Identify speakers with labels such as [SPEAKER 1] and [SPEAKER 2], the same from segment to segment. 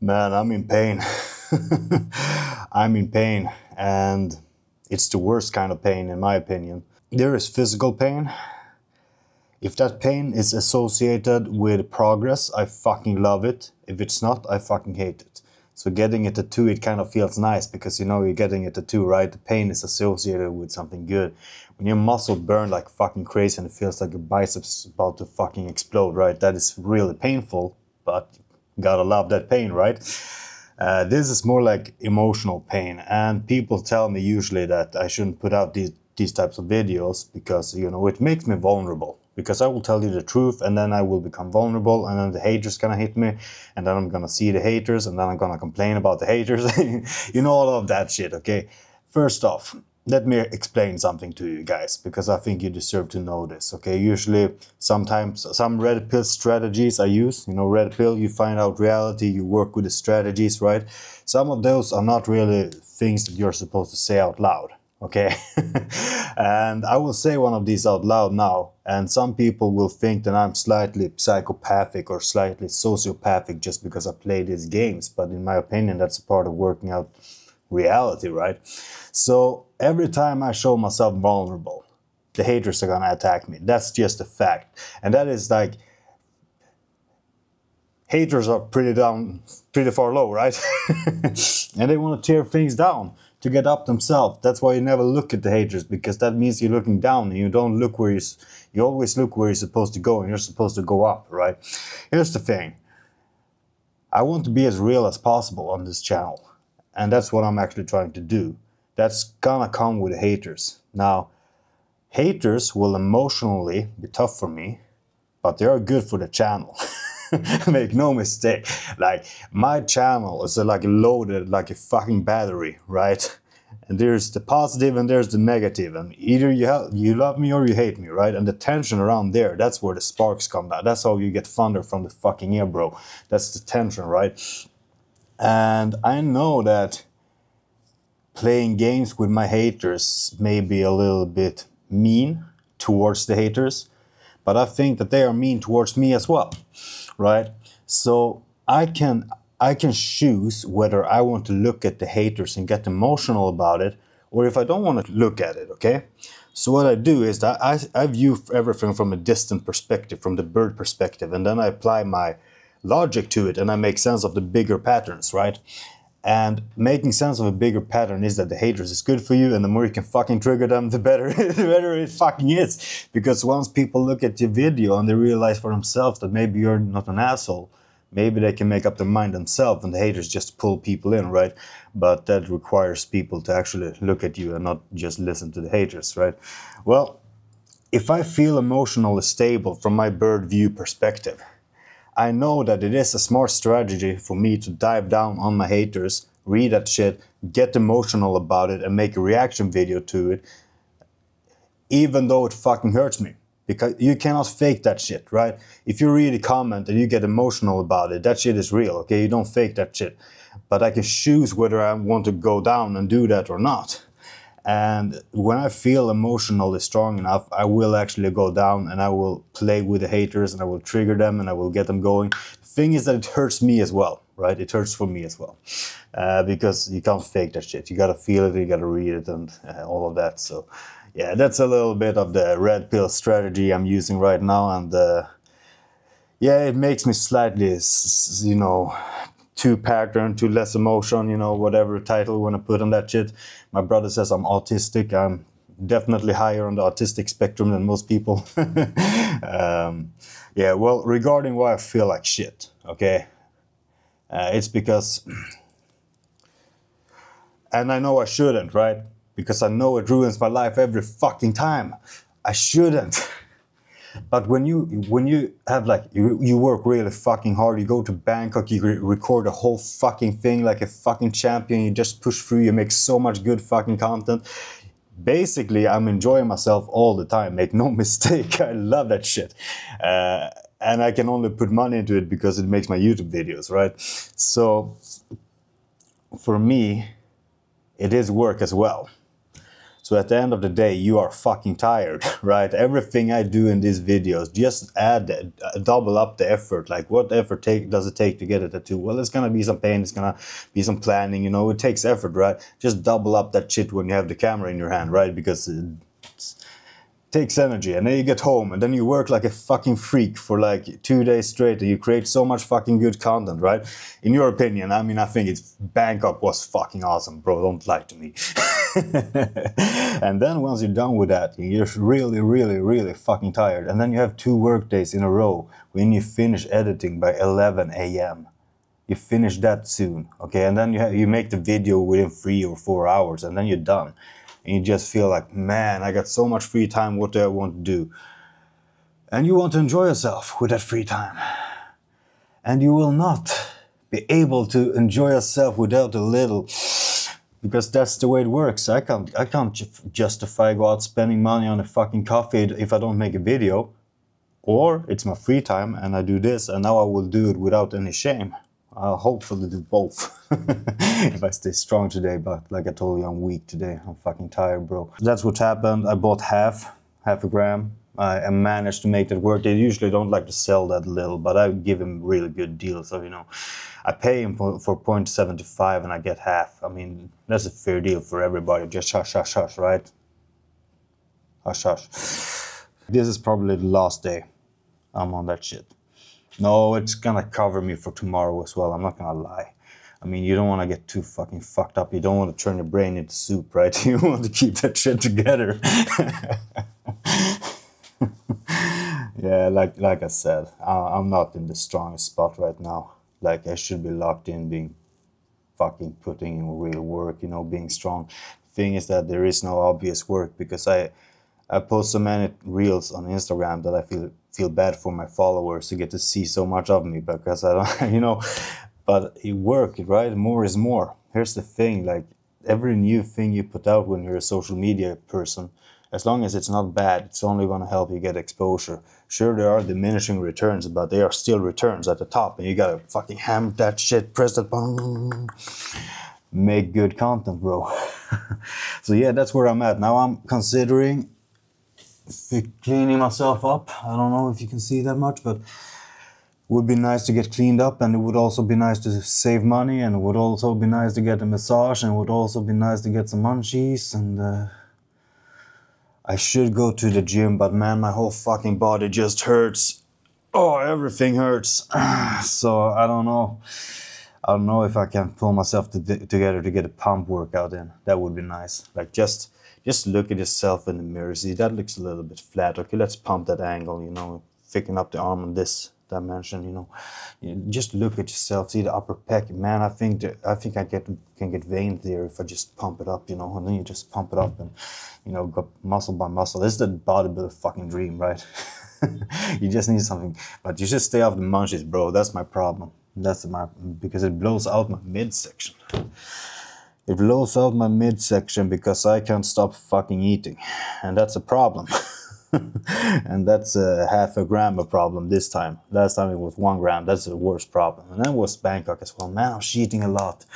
[SPEAKER 1] Man, I'm in pain. I'm in pain, and it's the worst kind of pain, in my opinion. There is physical pain. If that pain is associated with progress, I fucking love it. If it's not, I fucking hate it. So getting a tattoo, it kind of feels nice because you know you're getting a tattoo, right? The pain is associated with something good. When your muscle burn like fucking crazy and it feels like your biceps is about to fucking explode, right? That is really painful, but gotta love that pain, right? This is more like emotional pain, and people tell me usually that I shouldn't put out these types of videos because, you know, it makes me vulnerable. Because I will tell you the truth, and then I will become vulnerable, and then the haters gonna hit me, and then I'm gonna see the haters, and then I'm gonna complain about the haters. You know, all of that shit, okay? First off, let me explain something to you guys, because I think you deserve to know this, okay? Usually, sometimes, some red pill strategies I use, you know, red pill, you find out reality, you work with the strategies, right? Some of those are not really things that you're supposed to say out loud. Okay, and I will say one of these out loud now, and some people will think that I'm slightly psychopathic or slightly sociopathic just because I play these games, but in my opinion that's a part of working out reality, right? So every time I show myself vulnerable, the haters are gonna attack me. That's just a fact, and that is like, haters are pretty far low, right? And they want to tear things down to get up themselves. That's why you never look at the haters, because that means you're looking down and you don't look where you always look where you're supposed to go, and you're supposed to go up, right? Here's the thing. I want to be as real as possible on this channel, and that's what I'm actually trying to do. That's gonna come with haters. Now, haters will emotionally be tough for me, but they are good for the channel. Make no mistake, like my channel is like loaded like a fucking battery, right? And there's the positive and there's the negative, and either you love me or you hate me, right? And the tension around there, that's where the sparks come out. That's how you get thunder from the fucking ear, bro. That's the tension, right? And I know that playing games with my haters may be a little bit mean towards the haters, but I think that they are mean towards me as well, right? So I can choose whether I want to look at the haters and get emotional about it, or if I don't want to look at it, okay? So what I do is that I view everything from a distant perspective, from the bird perspective, and then I apply my logic to it and I make sense of the bigger patterns, right? And making sense of a bigger pattern is that the haters is good for you, and the more you can fucking trigger them, the better, the better it fucking is. Because once people look at your video and they realize for themselves that maybe you're not an asshole, maybe they can make up their mind themselves, and the haters just pull people in, right? But that requires people to actually look at you and not just listen to the haters, right? Well, if I feel emotionally stable from my bird view perspective, I know that it is a smart strategy for me to dive down on my haters, read that shit, get emotional about it, and make a reaction video to it, even though it fucking hurts me. Because you cannot fake that shit, right? If you read a comment and you get emotional about it, that shit is real, okay? You don't fake that shit. But I can choose whether I want to go down and do that or not. And when I feel emotionally strong enough, I will actually go down and I will play with the haters and I will trigger them and I will get them going. The thing is that it hurts me as well, right? It hurts for me as well. Because you can't fake that shit. You gotta feel it, you gotta read it, and all of that. So yeah, that's a little bit of the red pill strategy I'm using right now. And yeah, it makes me slightly, you know, too pattern, too less emotion, you know, whatever title you want to put on that shit. My brother says I'm autistic. I'm definitely higher on the autistic spectrum than most people. Yeah, well, regarding why I feel like shit, okay? It's because, and I know I shouldn't, right? Because I know it ruins my life every fucking time. I shouldn't. But when you have like, you work really fucking hard, you go to Bangkok, you record a whole fucking thing like a fucking champion, you just push through, you make so much good fucking content. Basically, I'm enjoying myself all the time, make no mistake, I love that shit. And I can only put money into it because it makes my YouTube videos, right? So, for me, it is work as well. So at the end of the day, you are fucking tired, right? Everything I do in these videos, just double up the effort. Like, what effort does it take to get a tattoo? Well, it's gonna be some pain, it's gonna be some planning, you know, it takes effort, right? Just double up that shit when you have the camera in your hand, right? Because it takes energy, and then you get home, and then you work like a fucking freak for like 2 days straight, and you create so much fucking good content, right? In your opinion, I mean, I think Bangkok was fucking awesome, bro, don't lie to me. And then once you're done with that, you're really fucking tired, and then you have 2 work days in a row when you finish editing by 11 a.m. You finish that soon, okay? And then you make the video within 3 or 4 hours, and then you're done. And you just feel like, man, I got so much free time, what do I want to do? And you want to enjoy yourself with that free time. And you will not be able to enjoy yourself without a little, because that's the way it works. I can't justify go out spending money on a fucking coffee if I don't make a video. Or it's my free time and I do this, and now I will do it without any shame. I'll hopefully do both if I stay strong today, but like I told you, I'm weak today. I'm fucking tired, bro. That's what happened. I bought half a gram. I managed to make that work. They usually don't like to sell that little, but I give him really good deals. So, you know, I pay him for 0.75 and I get half. I mean, that's a fair deal for everybody. Just hush, hush, hush, right? Hush, hush. This is probably the last day I'm on that shit. No, it's gonna cover me for tomorrow as well, I'm not gonna lie. I mean, you don't want to get too fucking fucked up. You don't want to turn your brain into soup, right? You want to keep that shit together. Yeah, like I said, I'm not in the strongest spot right now. Like, I should be locked in, being fucking putting in real work, you know, being strong. The thing is that there is no obvious work, because I post so many reels on Instagram that I feel bad for my followers to get to see so much of me, because I don't, you know, but it worked, right? More is more. Here's the thing, like, every new thing you put out when you're a social media person, as long as it's not bad, it's only going to help you get exposure. Sure, there are diminishing returns, but they are still returns at the top, and you gotta fucking hammer that shit, press that button, make good content, bro. So yeah, that's where I'm at. Now I'm considering cleaning myself up. I don't know if you can see that much, but it would be nice to get cleaned up, and it would also be nice to save money, and it would also be nice to get a massage, and it would also be nice to get some munchies, and I should go to the gym, but man, my whole fucking body just hurts. Oh, everything hurts. So I don't know. I don't know if I can pull myself together to get a pump workout in. That would be nice. Like, just look at yourself in the mirror. See, that looks a little bit flat. Okay, let's pump that angle, you know, thicken up the arm on this dimension, you know. Just look at yourself, see the upper pec. Man, I think I can get veins there if I just pump it up, you know, and then you just pump it up and, you know, go muscle by muscle. This is the bodybuilder fucking dream, right? You just need something, but you should stay off the munchies, bro. That's my problem. Because it blows out my midsection. It blows out my midsection because I can't stop fucking eating, and that's a problem. And that's a half a gram of problem this time. Last time it was 1 gram. That's the worst problem. And then was Bangkok as well. Man, I'm cheating a lot.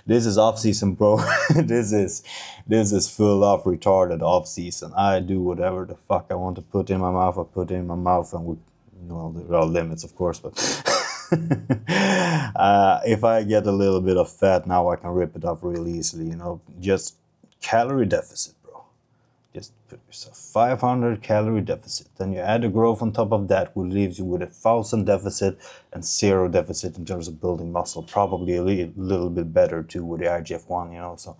[SPEAKER 1] This is off season, bro. This is full of retarded off season. I do whatever the fuck I want to put in my mouth. I put it in my mouth, and well, there are limits, of course, but if I get a little bit of fat now, I can rip it off real easily. You know, just calorie deficit. Just put yourself 500 calorie deficit. Then you add the growth on top of that, which leaves you with 1,000 deficit and 0 deficit in terms of building muscle. Probably a little bit better too with the IGF-1, you know. So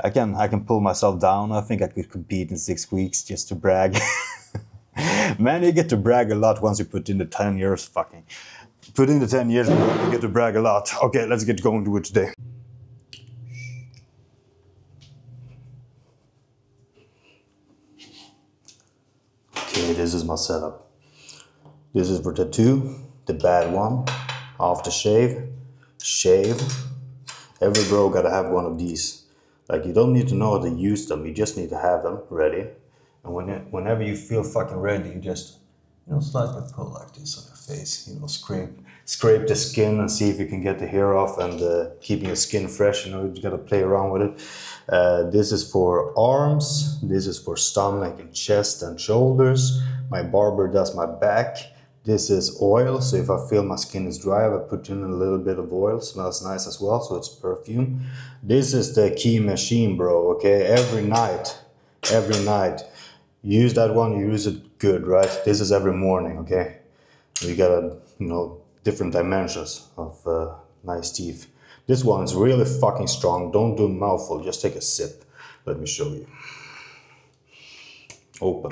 [SPEAKER 1] I can pull myself down. I think I could compete in 6 weeks just to brag. Man, you get to brag a lot once you put in the 10 years fucking. Put in the 10 years, you get to brag a lot. Okay, let's get going to it today. Okay, this is my setup. This is for tattoo, the bad one. After shave. Every bro gotta have one of these. Like, you don't need to know how to use them, you just need to have them ready. And whenever you feel fucking ready, you just, you know, slightly pull like this on your face. You know, scrape scrape the skin and see if you can get the hair off and keeping your skin fresh. You know, you gotta play around with it. This is for arms, this is for stomach and chest and shoulders. My barber does my back. This is oil, so if I feel my skin is dry, I put in a little bit of oil. Smells nice as well, so it's perfume. This is the key machine, bro, okay? Every night, use that one, you use it good, right? This is every morning, okay? You gotta, you know, different dimensions of nice teeth. This one is really fucking strong. Don't do a mouthful, just take a sip. Let me show you. Open.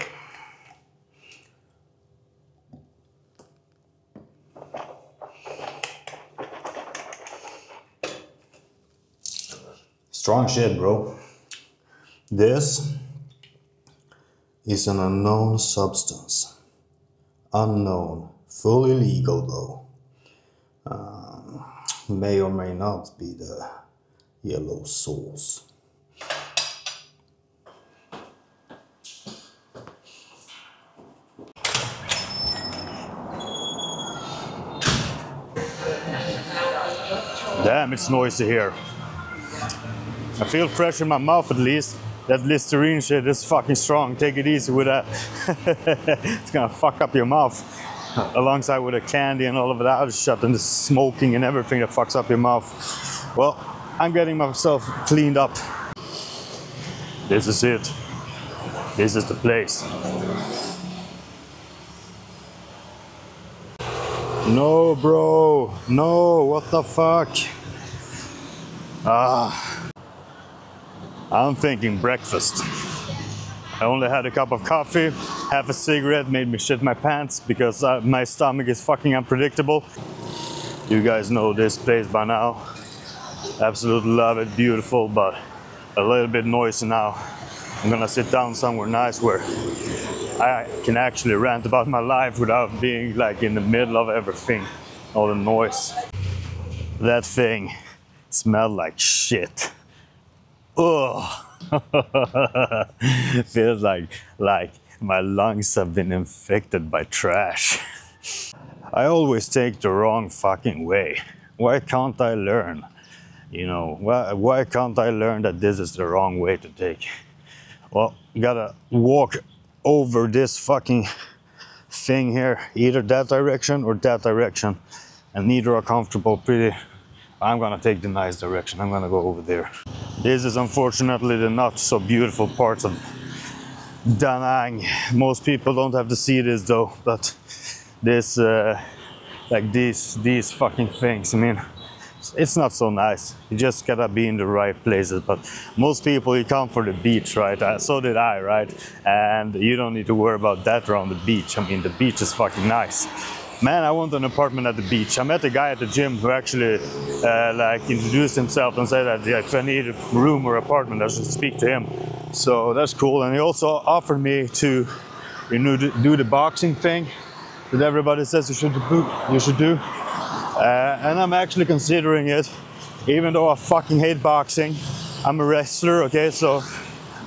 [SPEAKER 1] Strong shit, bro. This is an unknown substance. Unknown. Fully legal though. May or may not be the yellow sauce. Damn, it's noisy here. I feel fresh in my mouth at least. That Listerine shit is fucking strong. Take it easy with that. It's gonna fuck up your mouth. Alongside with the candy and all of that shit and the smoking and everything that fucks up your mouth. Well, I'm getting myself cleaned up. This is it. This is the place. No, bro. No, what the fuck? I'm thinking breakfast. I only had a cup of coffee, half a cigarette made me shit my pants because my stomach is fucking unpredictable. You guys know this place by now. Absolutely love it, beautiful, but a little bit noisy now. I'm gonna sit down somewhere nice where I can actually rant about my life without being like in the middle of everything, all the noise. That thing smelled like shit. Ugh. Feels like my lungs have been infected by trash. I always take the wrong fucking way. Why can't I learn? You know, why can't I learn that this is the wrong way to take? Well, you gotta walk over this fucking thing here, either that direction or that direction, and neither are comfortable. I'm gonna take the nice direction. I'm gonna go over there. This is unfortunately the not so beautiful parts of Da Nang. Most people don't have to see this though, but this, like these fucking things, I mean, it's not so nice. You just gotta be in the right places. But most people, you come for the beach, right? So did I, right? And you don't need to worry about that around the beach. I mean, the beach is fucking nice. Man, I want an apartment at the beach. I met a guy at the gym who actually like introduced himself and said that if I need a room or apartment, I should speak to him. So that's cool. And he also offered me to, you know, do the boxing thing that everybody says you should do. And I'm actually considering it, even though I fucking hate boxing. I'm a wrestler, okay? So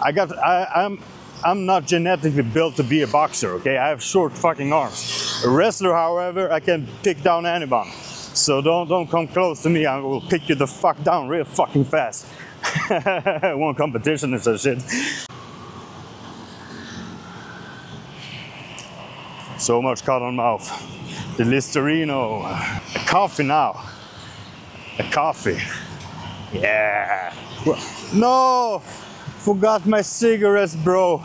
[SPEAKER 1] I'm not genetically built to be a boxer, okay? I have short fucking arms. A wrestler, however, I can pick down anyone. So don't come close to me, I will pick you the fuck down real fucking fast. One competition is that shit. So much cotton mouth. The Listerino. A coffee now. A coffee. Yeah. No! Forgot my cigarettes, bro.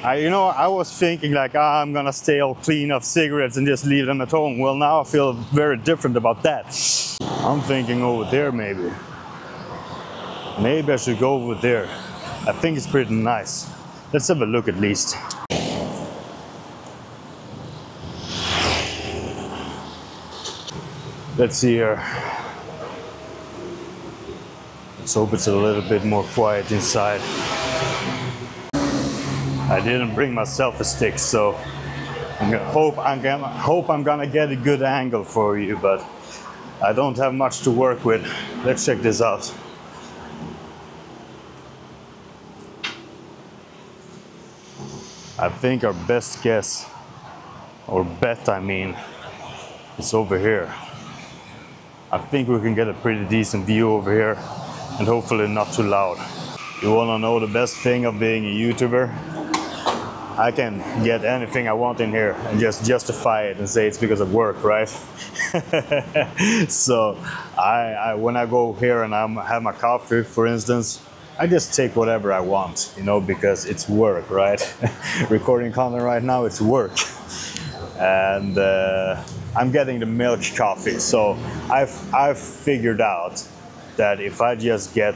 [SPEAKER 1] You know, I was thinking like, I'm gonna stay all clean of cigarettes and just leave them at home. Well, now I feel very different about that. I'm thinking over there maybe. Maybe I should go over there. I think it's pretty nice. Let's have a look at least. Let's see here. Let's hope it's a little bit more quiet inside. I didn't bring myself a stick, so I'm gonna get a good angle for you, but I don't have much to work with. Let's check this out. I think our best guess, or bet I mean, It's over here. I think we can get a pretty decent view over here, and hopefully not too loud. You wanna know the best thing of being a YouTuber? I can get anything I want in here and just justify it and say it's because of work, right? So I when I go here and I have my coffee, for instance, I just take whatever I want, you know, because it's work, right? Recording content right now, it's work. And I'm getting the milk coffee, so I've figured out that if I just get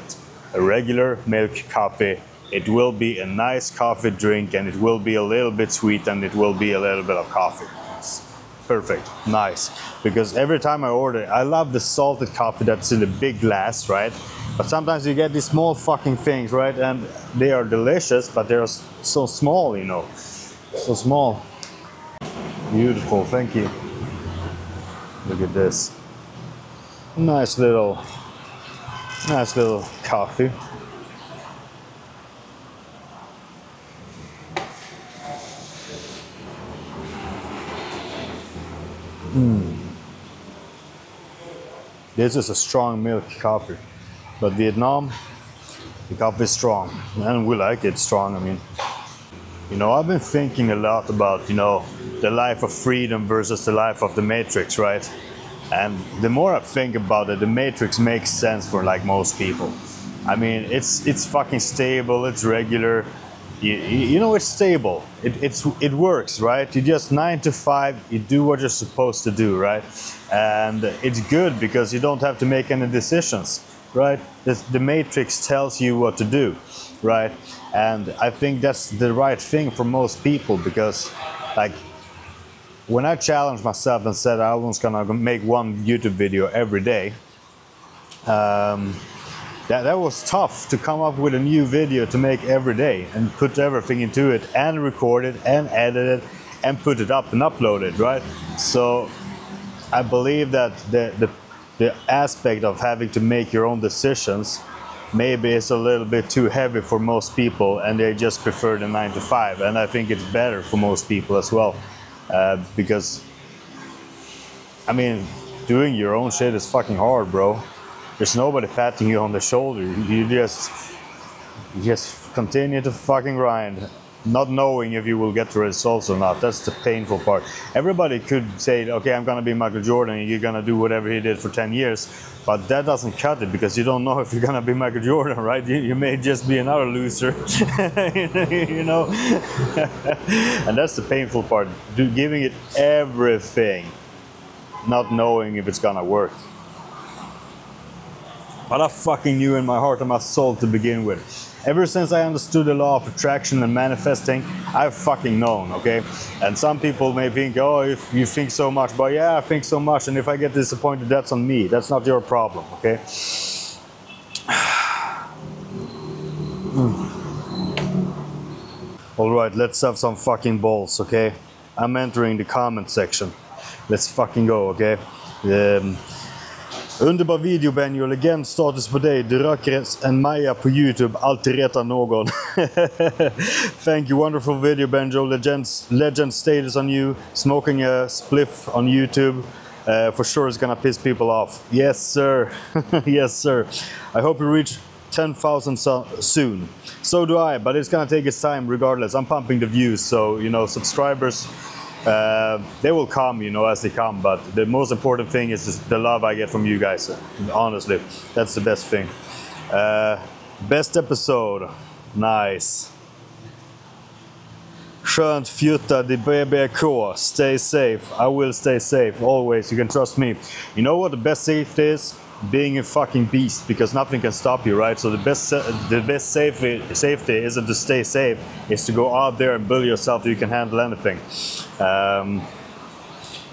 [SPEAKER 1] a regular milk coffee, it will be a nice coffee drink, and it will be a little bit sweet, and it will be a little bit of coffee. It's perfect, nice. Because every time I order, I love the salted coffee that's in the big glass, right? But sometimes you get these small fucking things, right? And they are delicious, but they're so small, you know. So small. Beautiful, thank you. Look at this. Nice little coffee. This is a strong milk coffee, but Vietnam, the coffee is strong, and we like it strong. I mean, you know, I've been thinking a lot about, you know, the life of freedom versus the life of the Matrix, right? And the more I think about it, the Matrix makes sense for like most people. I mean, it's fucking stable, it's regular. You know, it's stable. It works, right? You just 9 to 5, you do what you're supposed to do, right? And it's good because you don't have to make any decisions, right? The Matrix tells you what to do, right? And I think that's the right thing for most people, because like when I challenged myself and said I was gonna make one YouTube video every day, that was tough to come up with a new video to make every day and put everything into it and record it and edit it and put it up and upload it, right? So I believe that the aspect of having to make your own decisions maybe is a little bit too heavy for most people, and they just prefer the 9 to 5. And I think it's better for most people as well, because I mean, doing your own shit is fucking hard, bro. There's nobody patting you on the shoulder. You just continue to fucking grind, not knowing if you will get the results or not. That's the painful part. Everybody could say, okay, I'm gonna be Michael Jordan, and you're gonna do whatever he did for 10 years. But that doesn't cut it, because you don't know if you're gonna be Michael Jordan, right? You may just be another loser, you know? And that's the painful part, giving it everything, not knowing if it's gonna work. But I fucking knew in my heart and my soul to begin with. Ever since I understood the law of attraction and manifesting, I've fucking known, okay? And some people may think, oh, if you think so much, but yeah, I think so much, and if I get disappointed, that's on me. That's not your problem, okay? All right, let's have some fucking balls, okay? I'm entering the comment section. Let's fucking go, okay? Underbar video, Benjo. Legendstatus på dig. Du röker en Maja på YouTube. Alltid retar någon. Thank you. Wonderful video, Benjo. Legend status on you. Smoking a spliff on YouTube. For sure it's gonna piss people off. Yes, sir. Yes, sir. I hope you reach 10,000 soon. So do I, but it's gonna take its time regardless. I'm pumping the views, so, you know, subscribers, they will come, you know, as they come, but the most important thing is the love I get from you guys. Honestly, that's the best thing. Best episode. Nice. Skönt fjutta di BBK. Stay safe. I will stay safe always. You can trust me. You know what the best safety is? Being a fucking beast, because nothing can stop you, right? So the best safety isn't to stay safe, it's to go out there and build yourself so you can handle anything.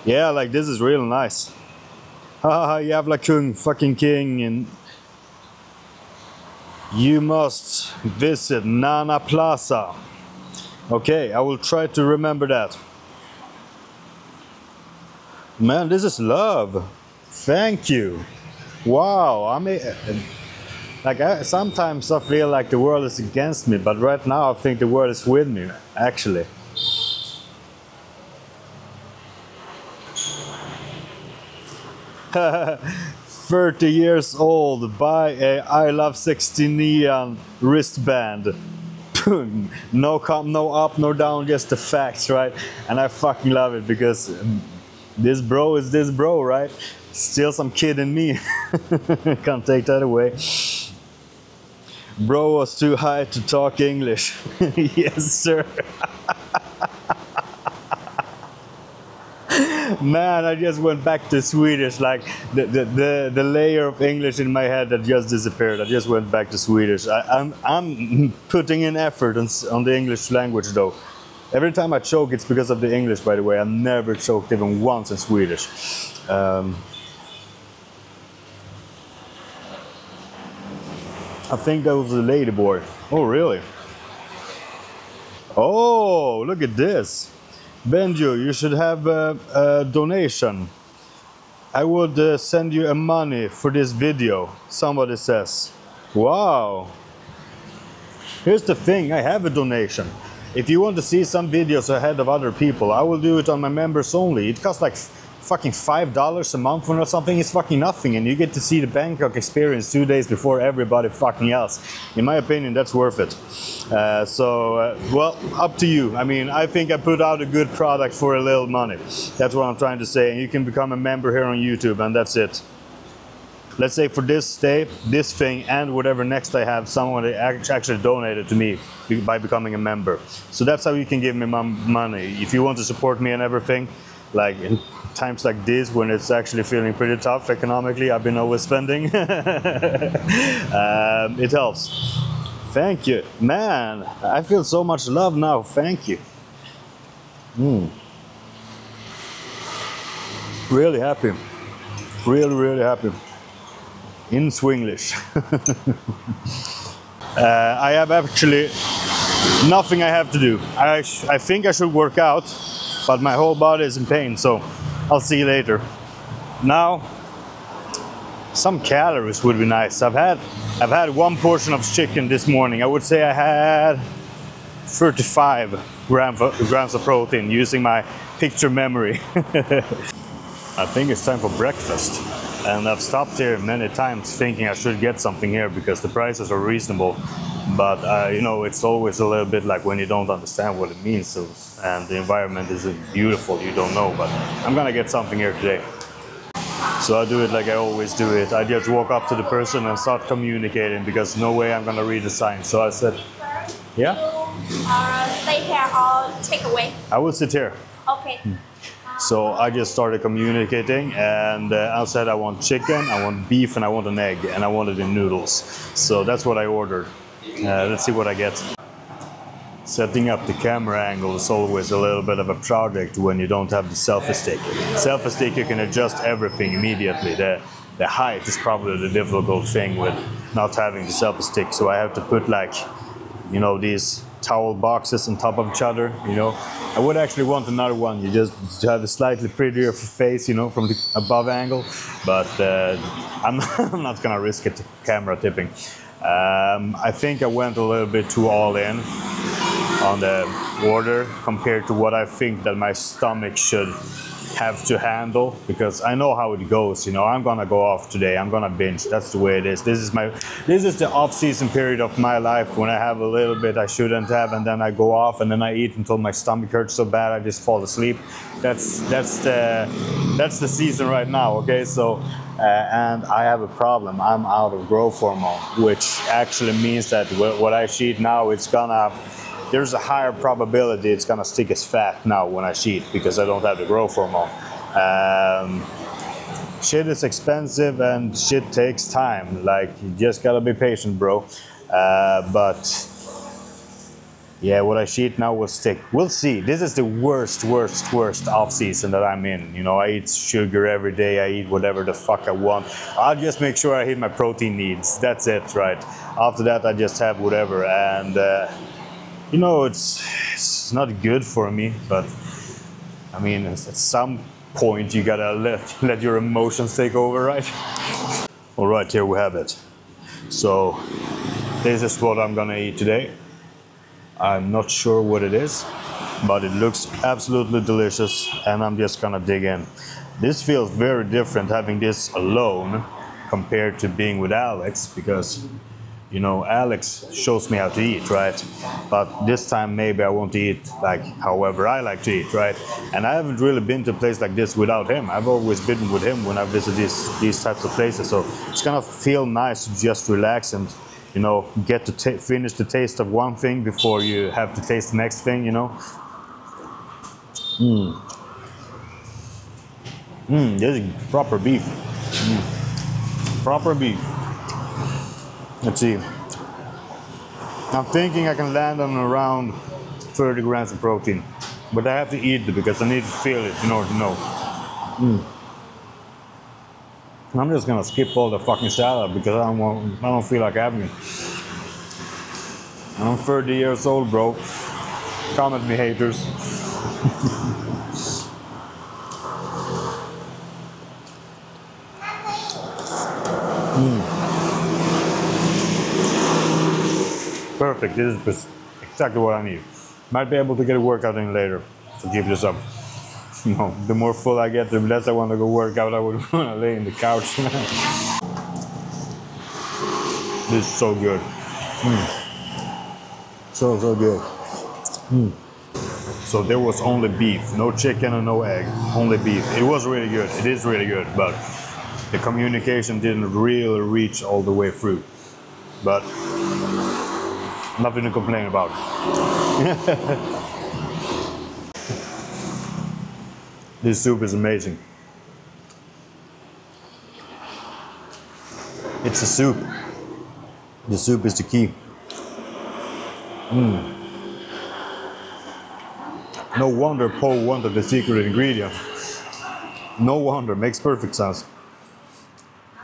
[SPEAKER 1] Yeah, like this is really nice. Haha, jävla kung, fucking king, and you must visit Nana Plaza. Okay, I will try to remember that. Man, this is love. Thank you. Wow, I mean, like sometimes I feel like the world is against me, but right now I think the world is with me, actually. 30 years old, buy a I Love 60 neon wristband. No up, no down, just the facts, right? And I fucking love it because this bro is this bro, right? Still some kid in me. Can't take that away. Bro was too high to talk English. Yes, sir. Man, I just went back to Swedish, like the layer of English in my head that just disappeared. I just went back to Swedish. I'm putting in effort on the English language though. Every time I choke, it's because of the English, by the way. I never choked even once in Swedish. I think that was a ladyboard. Oh, really? Oh, look at this. Benju, you should have a donation. I would send you a money for this video, somebody says. Wow. Here's the thing, I have a donation. If you want to see some videos ahead of other people, I will do it on my members only. It costs like fucking $5 a month or something. It's fucking nothing, and you get to see the Bangkok experience 2 days before everybody fucking else. In my opinion, that's worth it. Well, up to you. I mean, I think I put out a good product for a little money. That's what I'm trying to say. And you can become a member here on YouTube, and that's it. Let's say for this day, this thing, and whatever next I have, someone actually donated to me by becoming a member. So that's how you can give me money. If you want to support me and everything, like in times like this when it's actually feeling pretty tough economically, I've been overspending. It helps. Thank you, man. I feel so much love now. Thank you. Really happy. Really happy. In Swinglish. I have actually nothing I have to do. I think I should work out, but my whole body is in pain, so I'll see you later. Now, some calories would be nice. I've had one portion of chicken this morning. I would say I had 35 grams of protein using my picture memory. I think it's time for breakfast. And I've stopped here many times thinking I should get something here because the prices are reasonable. But you know, it's always a little bit like when you don't understand what it means, so, and the environment isn't beautiful, you don't know. But I'm gonna get something here today. So I do it like I always do it. I just walk up to the person and start communicating because no way I'm gonna read the sign. So I said, yeah?
[SPEAKER 2] Stay here or take away?
[SPEAKER 1] I will sit here.
[SPEAKER 2] Okay.
[SPEAKER 1] So I just started communicating, and I said I want chicken, I want beef, and I want an egg, and I wanted in noodles. So that's what I ordered. Let's see what I get. Setting up the camera angle is always a little bit of a project when you don't have the selfie stick. Selfie stick, you can adjust everything immediately. The height is probably the difficult thing with not having the selfie stick. So I have to put, like, you know, these towel boxes on top of each other, you know. I would actually want another one. You just have a slightly prettier face, you know, from the above angle. But I'm not gonna risk it, camera tipping. I think I went a little bit too all in on the order compared to what I think that my stomach should have to handle, because I know how it goes, you know. I'm gonna go off today, I'm gonna binge, that's the way it is. This is the off-season period of my life when I have a little bit I shouldn't have, and then I go off and then I eat until my stomach hurts so bad I just fall asleep. That's the season right now, okay? So and I have a problem. I'm out of growth hormone, which actually means that what I sheet now, there's a higher probability it's gonna stick as fat now when I sheet, because I don't have the growth hormone. Shit is expensive and shit takes time. Like, you just gotta be patient, bro. But yeah, what I sheet now will stick. We'll see. This is the worst off season that I'm in. You know, I eat sugar every day. I eat whatever the fuck I want. I'll just make sure I hit my protein needs. That's it, right? After that, I just have whatever. And you know, it's not good for me, but I mean, at some point you gotta let your emotions take over, right? All right, here we have it. So this is what I'm gonna eat today. I'm not sure what it is, but it looks absolutely delicious, and I'm just gonna dig in. This feels very different having this alone compared to being with Alex, because you know, Alex shows me how to eat, right? But this time maybe I want to eat like however I like to eat, right? And I haven't really been to a place like this without him. I've always been with him when I visit these types of places. So it's gonna feel nice to just relax and, you know, get to finish the taste of one thing before you have to taste the next thing, you know? This is proper beef. Proper beef. Let's see. I'm thinking I can land on around 30 grams of protein, but I have to eat it because I need to feel it in order to know. I'm just gonna skip all the fucking salad because I don't feel like having it. I'm 30 years old, bro. Come at me, haters. Perfect. This is exactly what I need. Might be able to get a workout in later to keep this up. You know, the more full I get, the less I want to go work out. I would want to lay in the couch. This is so good. So good. So there was only beef, no chicken and no egg, only beef. It was really good. It is really good, but the communication didn't really reach all the way through. But nothing to complain about. This soup is amazing. It's the soup. The soup is the key. No wonder Poe wanted the secret ingredient. No wonder, makes perfect sense.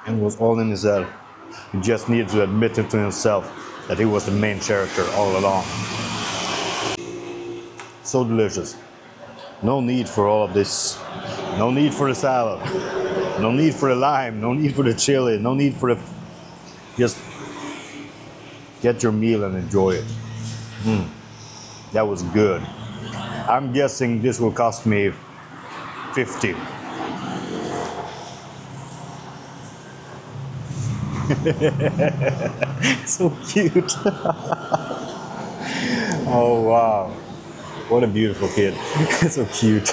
[SPEAKER 1] And it was all in his head. He just needed to admit it to himself that he was the main character all along. So delicious. No need for all of this. No need for the salad. No need for the lime. No need for the chili. No need for the... Just get your meal and enjoy it. That was good. I'm guessing this will cost me 50. So cute. Oh wow, what a beautiful kid. So cute.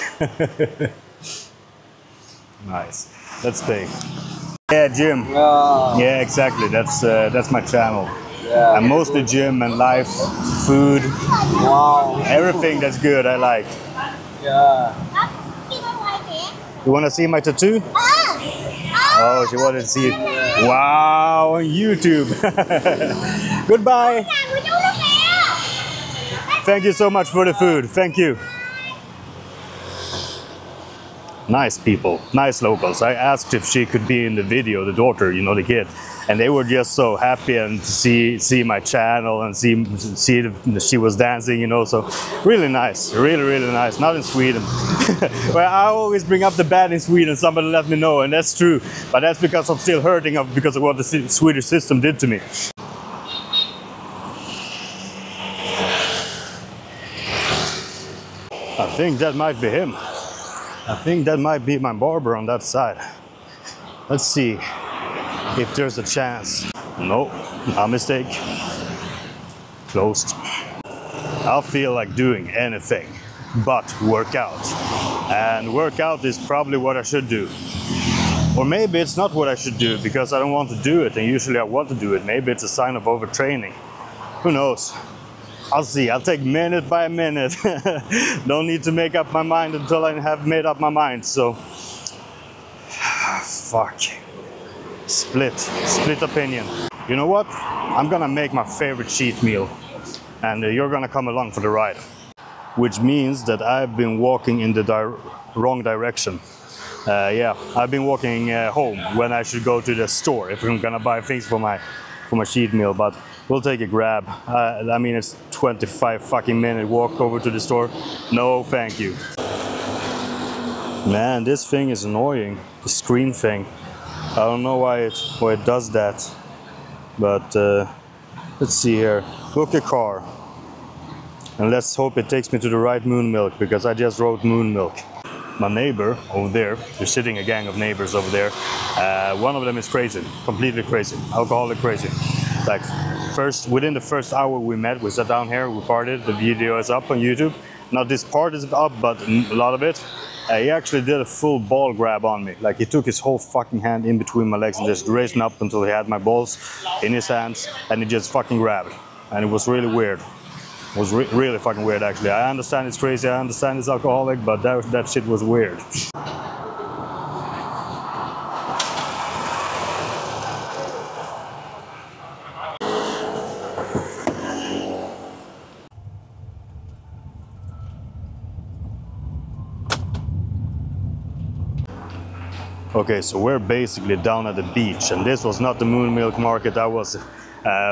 [SPEAKER 1] Nice. Let's pay. Yeah, gym. Yeah, exactly. That's my channel.
[SPEAKER 3] Yeah.
[SPEAKER 1] And mostly gym and life, food.
[SPEAKER 3] Wow.
[SPEAKER 1] Everything that's good I like.
[SPEAKER 3] Yeah.
[SPEAKER 1] You want to see my tattoo? Oh, she wanted to see it. Wow, on YouTube. Goodbye. Thank you so much for the food. Thank you. Nice people, nice locals. I asked if she could be in the video, the daughter, you know, the kid. And they were just so happy and to see my channel and see she was dancing, you know, so really nice, really nice. Not in Sweden. Well, I always bring up the bad in Sweden, somebody let me know, and that's true. But that's because I'm still hurting because of what the Swedish system did to me. I think that might be him. I think that might be my barber on that side. Let's see if there's a chance. No, a mistake. Closed. I feel like doing anything but work out. And workout is probably what I should do. Or maybe it's not what I should do because I don't want to do it, and usually I want to do it. Maybe it's a sign of overtraining. Who knows? I'll see. I'll take minute by minute. Don't need to make up my mind until I have made up my mind. So, fuck. Split opinion. You know what? I'm gonna make my favorite cheat meal, and you're gonna come along for the ride. Which means that I've been walking in the wrong direction. Yeah, I've been walking home when I should go to the store if I'm gonna buy things for my cheat meal, but we'll take a grab. I mean, it's 25 fucking minute walk over to the store. No, thank you. Man, this thing is annoying. The screen thing. I don't know why it does that. But let's see here. Book a car. And let's hope it takes me to the right Moon Milk, because I just wrote Moon Milk. my neighbor over there, there's sitting a gang of neighbors over there. One of them is crazy, completely crazy, alcoholic crazy. Like within the first hour we met, we sat down here, we partied, the video is up on YouTube. Now this part is up, but a lot of it. He actually did a full ball grab on me. Like he took his whole fucking hand in between my legs and just raised up until he had my balls in his hands and he just fucking grabbed. And it was really weird. It was really fucking weird actually. I understand it's crazy, I understand it's alcoholic, but that shit was weird. Okay, so we're basically down at the beach, and this was not the Moon Milk Market I was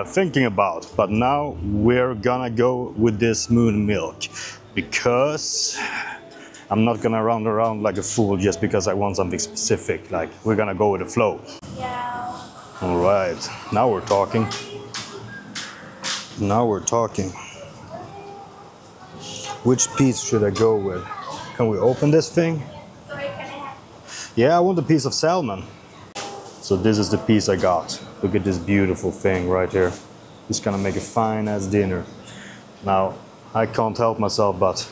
[SPEAKER 1] thinking about, but now we're gonna go with this Moon Milk because I'm not gonna run around like a fool just because I want something specific. Like, we're gonna go with the flow.
[SPEAKER 2] Yeah.
[SPEAKER 1] All right, now we're talking. Now we're talking. Which piece should I go with? Can we open this thing?
[SPEAKER 2] Sorry, can I have?
[SPEAKER 1] Yeah, I want a piece of salmon. So this is the piece I got. Look at this beautiful thing right here. It's gonna make a fine ass dinner. Now, I can't help myself but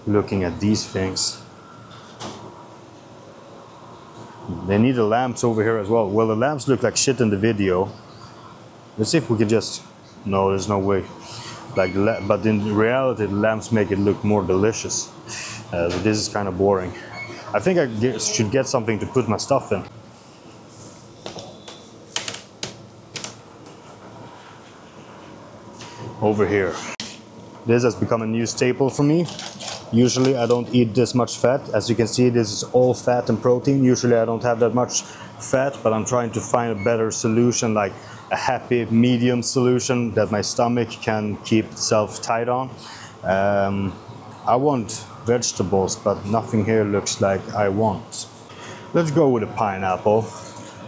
[SPEAKER 1] looking at these things. They need the lamps over here as well. Well, the lamps look like shit in the video. Let's see if we can just... No, there's no way. But in reality, the lamps make it look more delicious. This is kind of boring. I think I should get something to put my stuff in. Over here. This has become a new staple for me. Usually I don't eat this much fat. As you can see, this is all fat and protein. Usually I don't have that much fat, but I'm trying to find a better solution, like a happy medium solution that my stomach can keep itself tight on. I want vegetables, but nothing here looks like I want. Let's go with a pineapple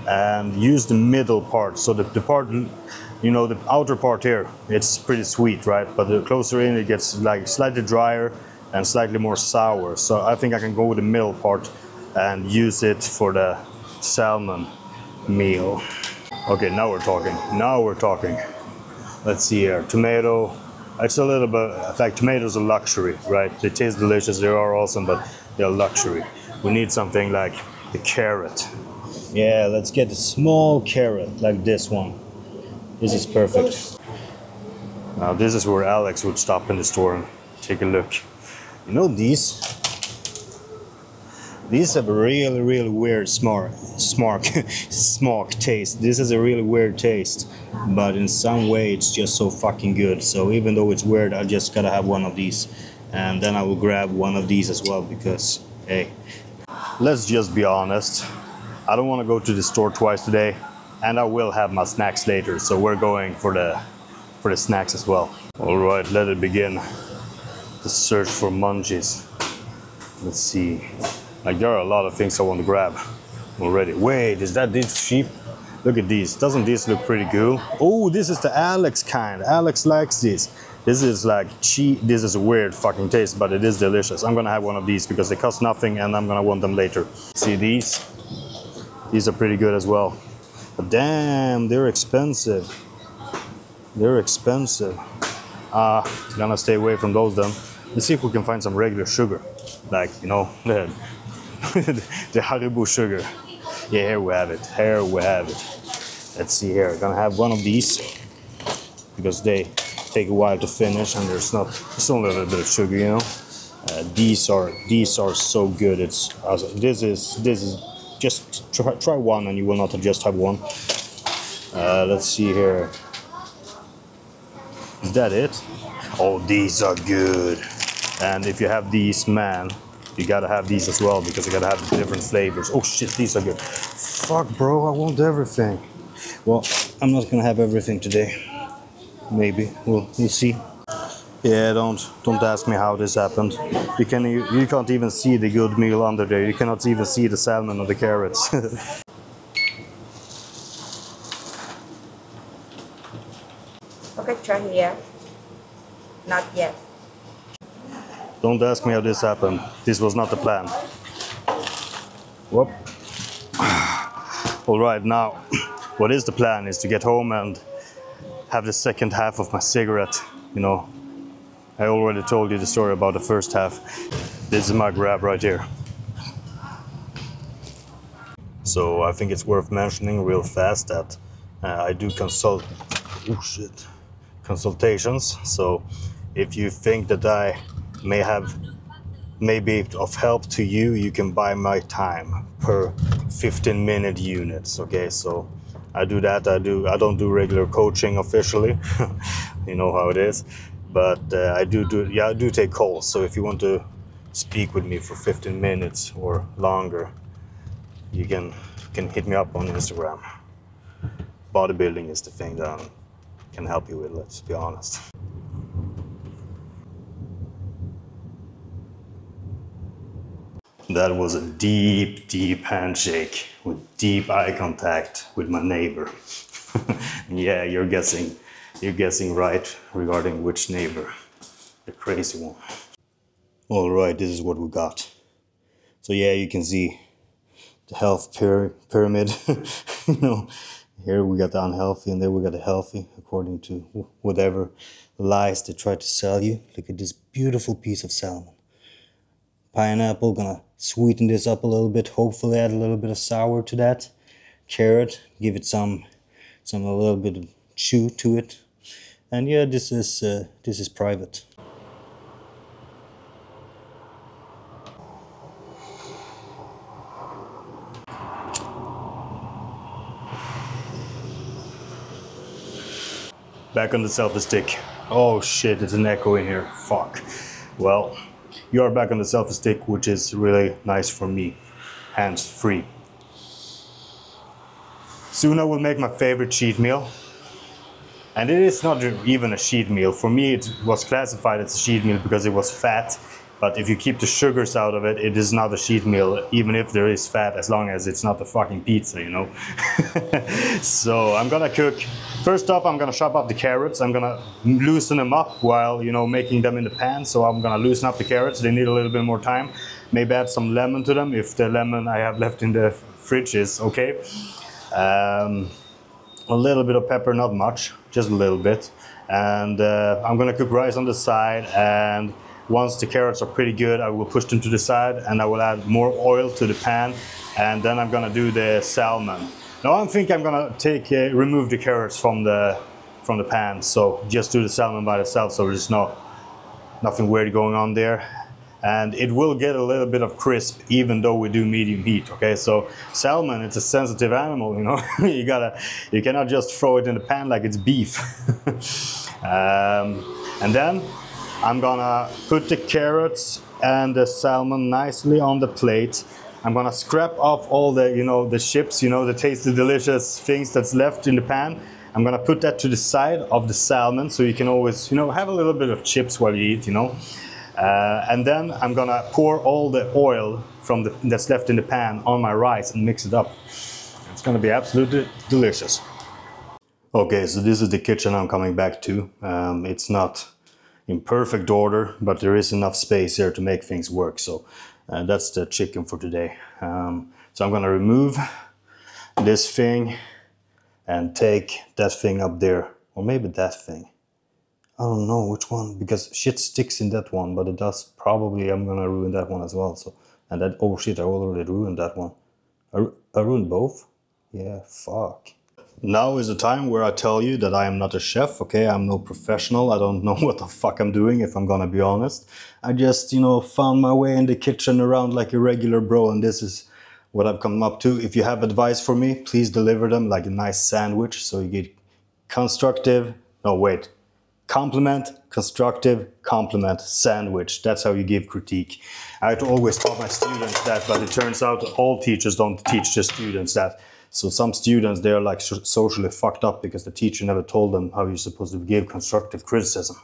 [SPEAKER 1] and use the middle part. So the part, you know, the outer part here, it's pretty sweet, right? But the closer in, it gets like slightly drier and slightly more sour. So I think I can go with the middle part and use it for the salmon meal. Okay, now we're talking. Now we're talking. Let's see here. Tomato. It's a little bit, like tomatoes are luxury, right? They taste delicious, they are awesome, but they're luxury. We need something like the carrot. Yeah, let's get a small carrot, like this one. This is perfect. Now this is where Alex would stop in the store and take a look. You know these? These have a really, really weird smoke taste. This is a really weird taste, but in some way it's just so fucking good. So even though it's weird, I just gotta have one of these. And then I will grab one of these as well because, hey, let's just be honest. I don't want to go to the store twice today, and I will have my snacks later. So we're going for the snacks as well. All right, let it begin. The search for munchies. Let's see. Like, there are a lot of things I want to grab already. Wait, is that this sheep? Look at these. Doesn't this look pretty cool? Oh, this is the Alex kind. Alex likes this. This is like cheap. This is a weird fucking taste, but it is delicious. I'm gonna have one of these because they cost nothing and I'm gonna want them later. See these? These are pretty good as well. But damn, they're expensive. They're expensive. Gonna stay away from those then. Let's see if we can find some regular sugar. Like, you know, the Haribo sugar. Yeah, here we have it. Here we have it. Let's see here. Gonna have one of these because they take a while to finish, and it's only a little bit of sugar, you know. These are so good. It's this is just try one, and you will not just have one. Let's see here. Is that it? Oh, these are good. And if you have these, man, you gotta have these as well because you gotta have different flavors. Oh shit, these are good. Fuck, bro, I want everything. Well, I'm not gonna have everything today. Maybe we'll see. Yeah, don't ask me how this happened. You can't even see the good meal under there. You cannot even see the salmon or the carrots.
[SPEAKER 2] Okay, try here. Not yet.
[SPEAKER 1] Don't ask me how this happened. This was not the plan. Whoop. All right, now, what is the plan is to get home and have the second half of my cigarette. You know, I already told you the story about the first half. This is my grab right here. So I think it's worth mentioning real fast that I do consultations. So if you think that I may be of help to you, you can buy my time per 15-minute units. Okay, so I do that. I don't do regular coaching officially. You know how it is, but I do take calls. So if you want to speak with me for 15 minutes or longer, you can hit me up on Instagram. Bodybuilding is the thing that I can help you with, let's be honest. That was a deep, deep handshake with deep eye contact with my neighbor. Yeah, you're guessing right regarding which neighbor, the crazy one. All right, this is what we got. So yeah, you can see the health pyramid. You know, here we got the unhealthy and there we got the healthy, according to whatever lies they try to sell you. Look at this beautiful piece of salmon. Pineapple, gonna sweeten this up a little bit, hopefully add a little bit of sour to that. Carrot, give it a little bit of chew to it. And yeah, this is private. Back on the selfie stick. Oh shit, it's an echo in here. Fuck. Well, you are back on the selfie stick, which is really nice for me. Hands-free. Soon I will make my favorite cheat meal. And it is not even a cheat meal. For me, it was classified as a cheat meal because it was fat. But if you keep the sugars out of it, it is not a cheat meal, even if there is fat, as long as it's not a fucking pizza, you know. So I'm gonna cook. First off, I'm gonna chop up the carrots. I'm gonna loosen them up while, you know, making them in the pan. So I'm gonna loosen up the carrots. They need a little bit more time. Maybe add some lemon to them if the lemon I have left in the fridge is okay. A little bit of pepper, not much, just a little bit. And I'm gonna cook rice on the side, and once the carrots are pretty good, I will push them to the side and I will add more oil to the pan, and then I'm gonna do the salmon. Now I think I'm gonna remove the carrots from the pan, so just do the salmon by itself, so there's nothing weird going on there. And it will get a little bit of crisp even though we do medium heat, okay? So salmon, it's a sensitive animal, you know. You cannot just throw it in the pan like it's beef. And then I'm gonna put the carrots and the salmon nicely on the plate. I'm gonna scrap off all the, you know, the chips, you know, the tasty, delicious things that's left in the pan. I'm gonna put that to the side of the salmon, so you can always, you know, have a little bit of chips while you eat, you know. And then I'm gonna pour all the oil that's left in the pan on my rice and mix it up. It's gonna be absolutely delicious. Okay, so this is the kitchen I'm coming back to. It's not in perfect order, but there is enough space here to make things work. So that's the chicken for today. So I'm gonna remove this thing and take that thing up there, or maybe that thing. I don't know which one, because shit sticks in that one, but it does probably, I'm gonna ruin that one as well. So, and that, oh shit, I already ruined that one. I ruined both? Yeah, fuck. Now is the time where I tell you that I am not a chef, okay? I'm no professional. I don't know what the fuck I'm doing, if I'm gonna be honest. I just, you know, found my way in the kitchen around like a regular bro, and this is what I've come up to. If you have advice for me, please deliver them like a nice sandwich, so you get compliment, constructive, compliment, sandwich. That's how you give critique. I always taught my students that, but it turns out all teachers don't teach their students that. So some students, they're like socially fucked up because the teacher never told them how you're supposed to give constructive criticism.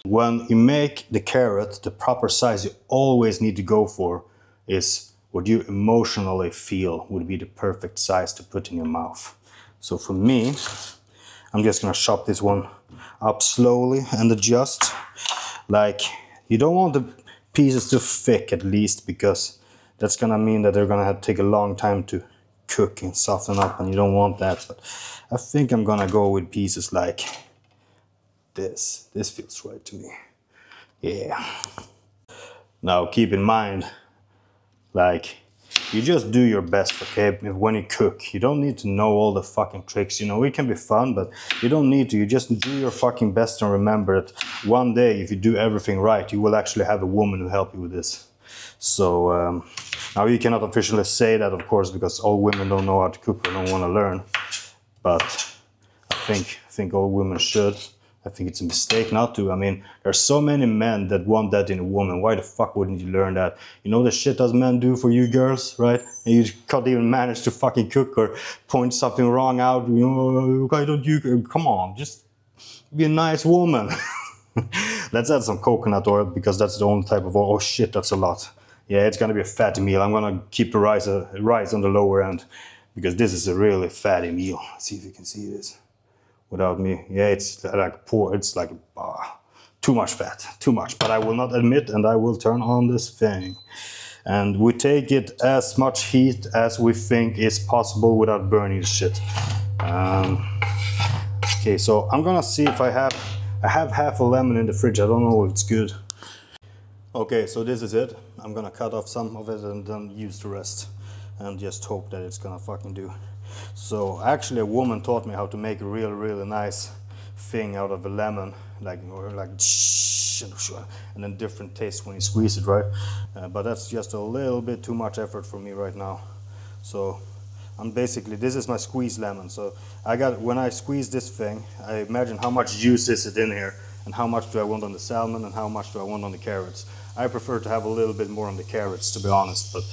[SPEAKER 1] When you make the carrot, the proper size you always need to go for is what you emotionally feel would be the perfect size to put in your mouth. So for me, I'm just gonna chop this one up slowly and adjust. Like, you don't want the pieces too thick at least, because that's gonna mean that they're gonna have to take a long time to cook and soften up, and you don't want that. But I think I'm gonna go with pieces like this. This feels right to me. Yeah. Now keep in mind, like, you just do your best, okay? When you cook, you don't need to know all the fucking tricks. You know, it can be fun, but you don't need to. You just do your fucking best, and remember that one day, if you do everything right, you will actually have a woman who help you with this. So now you cannot officially say that, of course, because all women don't know how to cook or don't want to learn. But I think all women should. I think it's a mistake not to. I mean, there's so many men that want that in a woman. Why the fuck wouldn't you learn that? You know the shit those men do for you girls, right? And you can't even manage to fucking cook or point something wrong out. You know, why don't you? Come on, just be a nice woman. Let's add some coconut oil, because that's the only type of oil. Oh shit, that's a lot. Yeah, it's gonna be a fatty meal. I'm gonna keep the rice on the lower end, because this is a really fatty meal. Let's see if you can see this. Without me, yeah, it's like poor. It's like too much fat, too much. But I will not admit, and I will turn on this thing, and we take it as much heat as we think is possible without burning the shit. Okay, so I'm gonna see if I have half a lemon in the fridge. I don't know if it's good. Okay, so this is it. I'm gonna cut off some of it and then use the rest, and just hope that it's gonna fucking do. So actually a woman taught me how to make a really nice thing out of a lemon, like and then different taste when you squeeze it, right? But that's just a little bit too much effort for me right now. So I'm basically, this is my squeezed lemon. So when I squeeze this thing, I imagine how much juice is it in here, and how much do I want on the salmon, and how much do I want on the carrots. I prefer to have a little bit more on the carrots, to be honest, but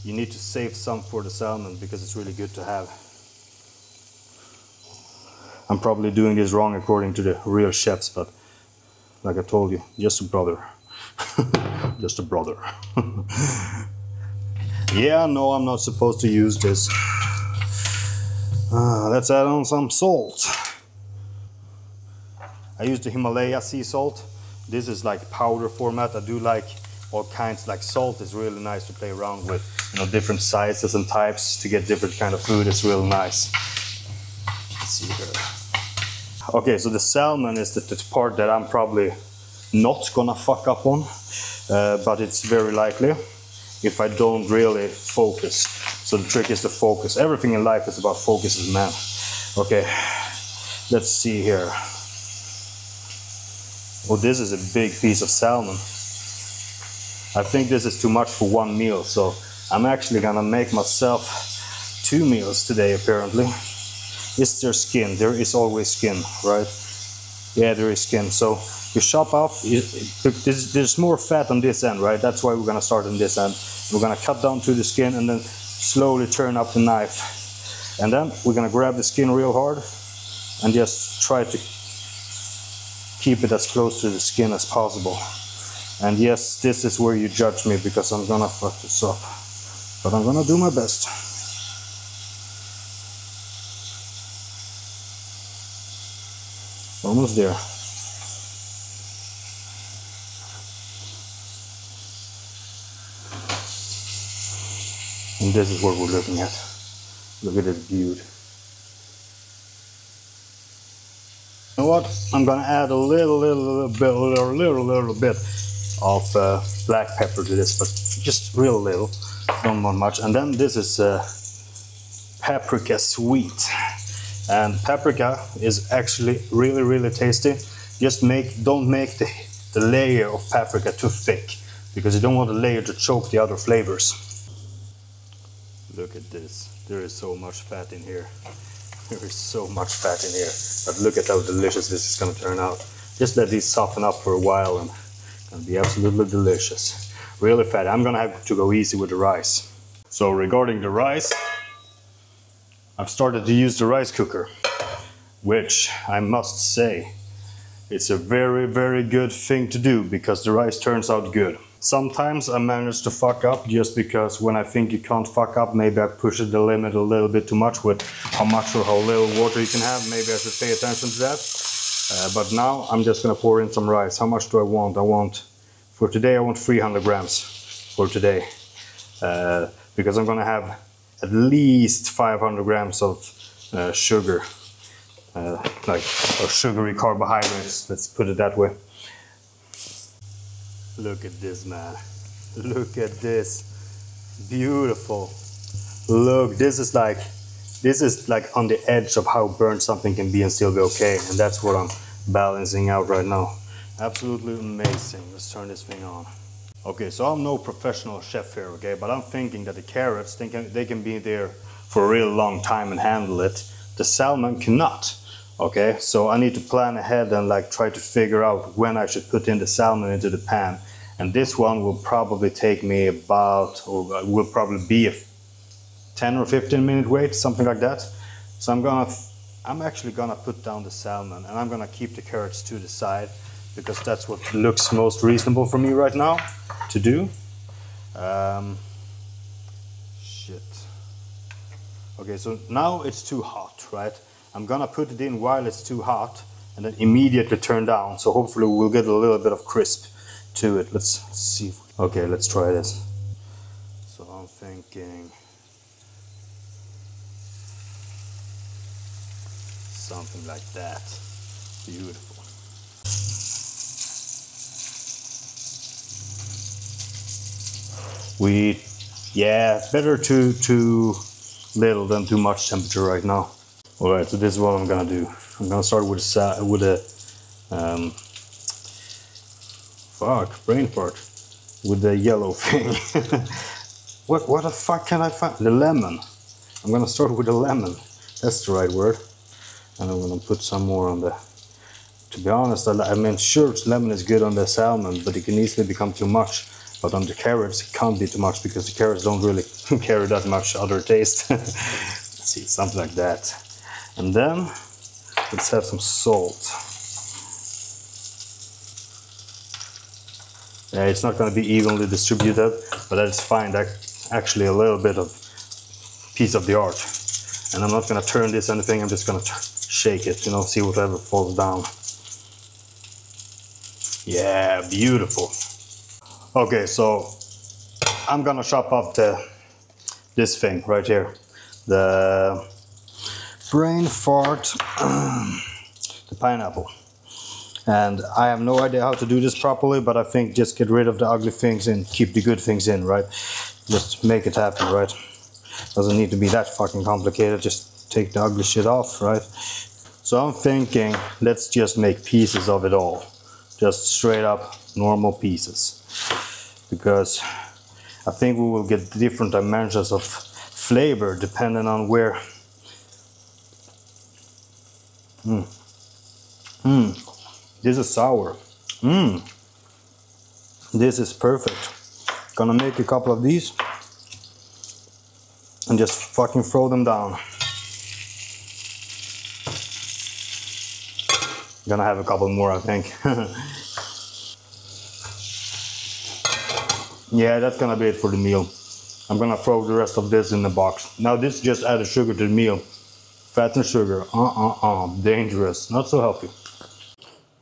[SPEAKER 1] you need to save some for the salmon, because it's really good to have. I'm probably doing this wrong according to the real chefs, but like I told you, just a brother. Just a brother. Yeah, no, I'm not supposed to use this. Let's add on some salt. I use the Himalaya sea salt. This is like powder format. I do like all kinds, like salt is really nice to play around with. You know, different sizes and types to get different kind of food. It's real nice. Let's see here. Okay, so the salmon is the part that I'm probably not gonna fuck up on, but it's very likely if I don't really focus. So the trick is to focus. Everything in life is about focus, man. Okay, let's see here. Oh, this is a big piece of salmon. I think this is too much for one meal, so I'm actually gonna make myself 2 meals today, apparently. Is there skin? There is always skin, right? Yeah, there is skin. So you chop off, there's more fat on this end, right? That's why we're gonna start on this end. We're gonna cut down to the skin and then slowly turn up the knife. And then we're gonna grab the skin real hard and just try to keep it as close to the skin as possible. And yes, this is where you judge me, because I'm gonna fuck this up. But I'm gonna do my best. Almost there. And this is what we're looking at. Look at this beauty. You know what? I'm gonna add a little bit of black pepper to this, but just real little. Don't want much. And then this is paprika sweet. And paprika is actually really tasty. Just don't make the layer of paprika too thick, because you don't want the layer to choke the other flavors. Look at this. There is so much fat in here. There is so much fat in here. But look at how delicious this is going to turn out. Just let these soften up for a while and it's going to be absolutely delicious. Really fatty. I'm going to have to go easy with the rice. So regarding the rice, I've started to use the rice cooker, which I must say, it's a very good thing to do, because the rice turns out good. Sometimes I manage to fuck up, just because when I think you can't fuck up, maybe I push the limit a little bit too much with how much or how little water you can have. Maybe I should pay attention to that. But now I'm just gonna pour in some rice. How much do I want? I want For today I want 300 grams for today. Because I'm gonna have at least 500 grams of sugar. Or sugary carbohydrates, let's put it that way. Look at this, man. Look at this. Beautiful. Look, this is like on the edge of how burnt something can be and still be okay. And that's what I'm balancing out right now. Absolutely amazing. Let's turn this thing on. Okay, so I'm no professional chef here, okay? But I'm thinking that the carrots, they can be there for a real long time and handle it. The salmon cannot. Okay, so I need to plan ahead and like try to figure out when I should put in the salmon into the pan. And this one will probably take me about, or will probably be a 10 or 15 minute wait, something like that. So I'm actually gonna put down the salmon and I'm gonna keep the carrots to the side because that's what looks most reasonable for me right now to do. Shit. Okay, so now it's too hot, right? I'm gonna put it in while it's too hot and then immediately turn down. So hopefully we'll get a little bit of crisp to it. Let's see. Okay, let's try this. So I'm thinking something like that. Beautiful. Better too little than too much temperature right now. Alright, so this is what I'm gonna do. I'm gonna start with brain fart. With the yellow thing. What the fuck can I find? The lemon. I'm gonna start with the lemon. That's the right word. And I'm gonna put some more on the... To be honest, I mean, sure, lemon is good on the salmon, but it can easily become too much. But on the carrots, it can't be too much because the carrots don't really carry that much other taste. Let's see, something like that. And then, let's have some salt. Yeah, it's not going to be evenly distributed, but that's fine. That's actually a little bit of piece of the art. And I'm not going to turn this anything, I'm just going to shake it, you know, see whatever falls down. Yeah, beautiful. Okay, so I'm going to chop off this thing right here. The brain fart, the pineapple. And I have no idea how to do this properly, but I think just get rid of the ugly things and keep the good things in, right? Just make it happen, right? Doesn't need to be that fucking complicated, just take the ugly shit off, right? So I'm thinking, let's just make pieces of it all. Just straight up normal pieces. Because I think we will get different dimensions of flavor depending on where... This is sour. This is perfect. Gonna make a couple of these and just fucking throw them down. Gonna have a couple more, I think. Yeah, that's gonna be it for the meal. I'm gonna throw the rest of this in the box. Now this just added sugar to the meal. Fat and sugar, dangerous, not so healthy.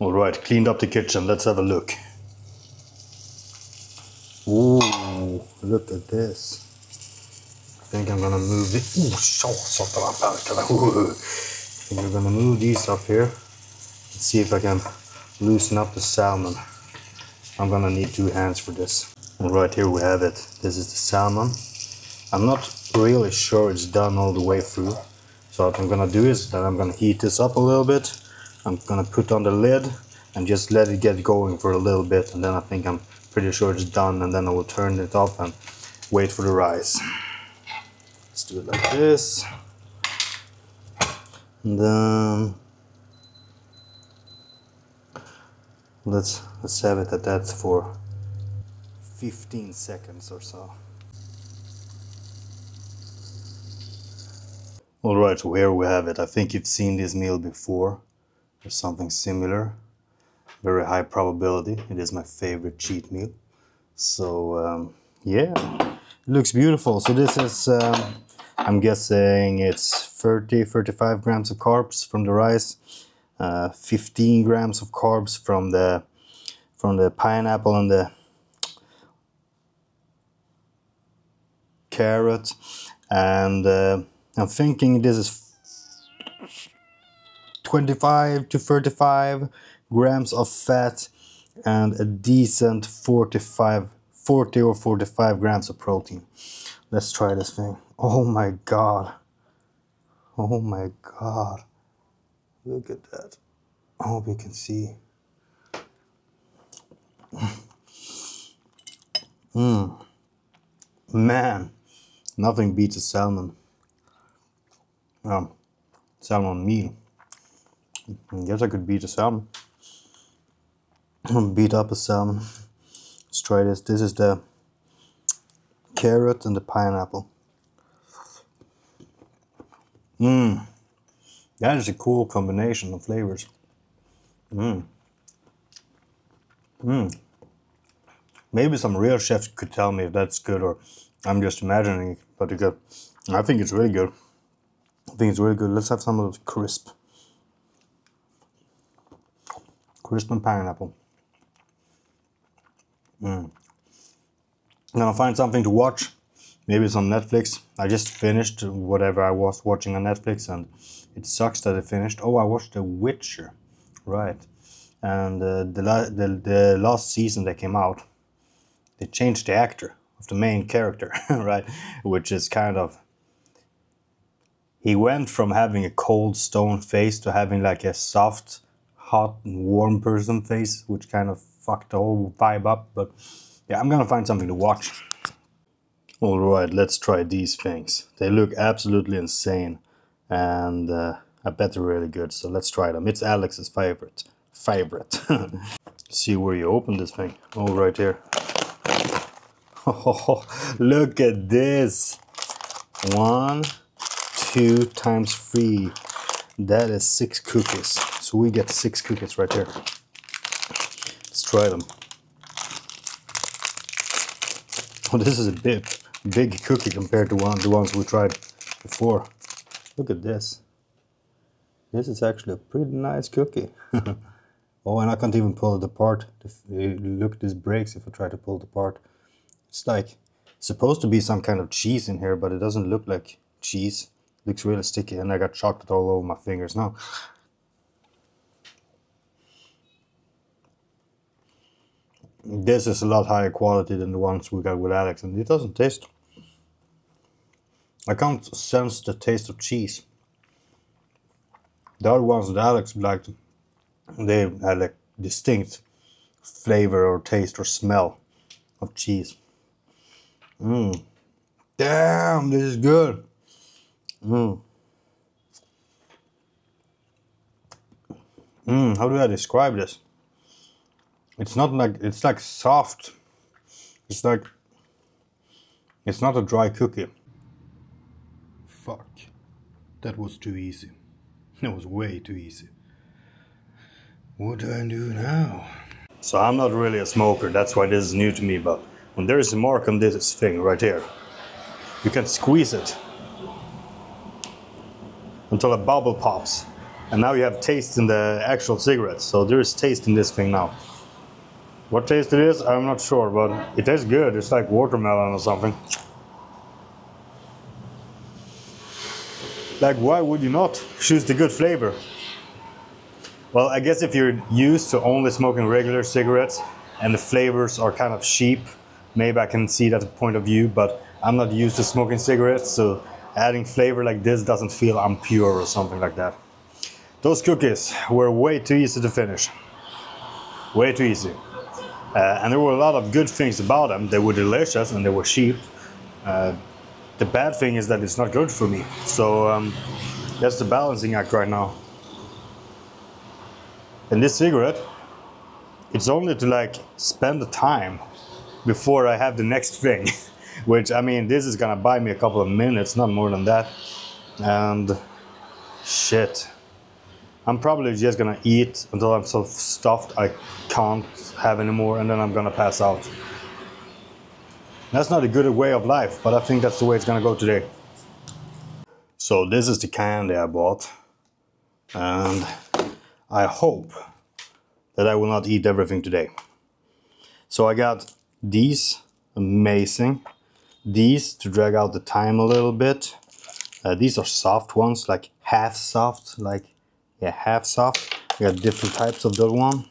[SPEAKER 1] Alright, cleaned up the kitchen, let's have a look. Ooh, look at this. I think I'm gonna move it. I think we're gonna move these up here. Let's see if I can loosen up the salmon. I'm gonna need 2 hands for this. Alright, here we have it. This is the salmon. I'm not really sure it's done all the way through. So what I'm gonna do is that I'm gonna heat this up a little bit. I'm gonna put on the lid and just let it get going for a little bit, and then I think I'm pretty sure it's done, and then I will turn it off and wait for the rice. Let's do it like this. And then let's have it at that for 15 seconds or so. Alright, so here we have it. I think you've seen this meal before. There's something similar. Very high probability. It is my favorite cheat meal. So, yeah, it looks beautiful. So this is, I'm guessing it's 35 grams of carbs from the rice. 15 grams of carbs from the pineapple and the carrot, and I'm thinking this is 25 to 35 grams of fat and a decent 40 or 45 grams of protein. Let's try this thing. Oh my god. Oh my god. Look at that. I hope you can see. Man, nothing beats a salmon. Salmon meal. I guess I could beat a salmon. Beat up a salmon. Let's try this. This is the carrot and the pineapple. That is a cool combination of flavors. Maybe some real chefs could tell me if that's good or I'm just imagining it, but I think it's really good. I think it's really good. Let's have some of the crisp. Crisp and pineapple. I'm gonna find something to watch. Maybe it's on Netflix. I just finished whatever I was watching on Netflix and it sucks that it finished. Oh, I watched The Witcher. Right. And the last season that came out, they changed the actor of the main character, right? Which is kind of... He went from having a cold stone face to having like a soft, hot, and warm person face, which kind of fucked the whole vibe up. But yeah, I'm gonna find something to watch. Alright, let's try these things. They look absolutely insane. And I bet they're really good, so let's try them. It's Alex's favorite. See where you open this thing. Oh, right here. Oh, look at this. 1, 2 times 3. That is 6 cookies. So we get 6 cookies right here. Let's try them. Oh, this is a big cookie compared to the ones we tried before. Look at this. This is actually a pretty nice cookie. Oh, and I can't even pull it apart. Look, this breaks if I try to pull it apart. It's like supposed to be some kind of cheese in here, but it doesn't look like cheese. It looks really sticky, and I got chocolate all over my fingers now. This is a lot higher quality than the ones we got with Alex, and it doesn't taste... I can't sense the taste of cheese. The other ones that Alex liked, they had like distinct flavor or taste or smell of cheese. Damn, this is good. How do I describe this? It's not like, it's like soft. It's like, it's not a dry cookie. Fuck. That was too easy. That was way too easy. What do I do now? So I'm not really a smoker, that's why this is new to me, but when there is a mark on this thing right here, you can squeeze it until a bubble pops. And now you have taste in the actual cigarettes, so there is taste in this thing now. What taste it is, I'm not sure, but it tastes good. It's like watermelon or something. Like, why would you not choose the good flavor? Well, I guess if you're used to only smoking regular cigarettes and the flavors are kind of cheap, maybe I can see that point of view, but I'm not used to smoking cigarettes, so adding flavor like this doesn't feel impure or something like that. Those cookies were way too easy to finish. Way too easy. And there were a lot of good things about them. They were delicious and they were cheap. The bad thing is that it's not good for me. So that's the balancing act right now. And this cigarette, it's only to like spend the time before I have the next thing. Which, I mean, this is gonna buy me a couple of minutes, not more than that. And shit. I'm probably just gonna eat until I'm so stuffed I can't have any more, and then I'm gonna pass out. That's not a good way of life, but I think that's the way it's gonna go today. So this is the candy I bought, and I hope that I will not eat everything today. So I got these amazing these to drag out the time a little bit. These are soft ones, like half soft, half soft. We got different types of that one.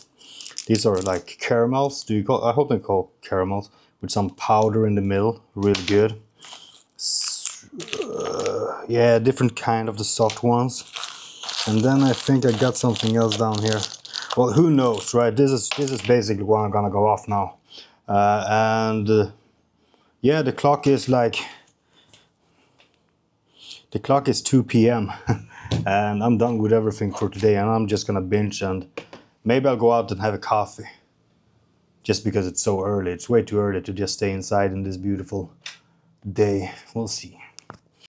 [SPEAKER 1] These are like caramels. I hope they're called caramels, with some powder in the middle. Really good. Yeah, different kind of the soft ones. And then I think I got something else down here. Well, who knows, right? This is basically what I'm gonna go off now. Yeah, the clock is 2 p.m. and I'm done with everything for today, and I'm just gonna binge, and maybe I'll go out and have a coffee. Just because it's so early. It's way too early to just stay inside in this beautiful day. We'll see.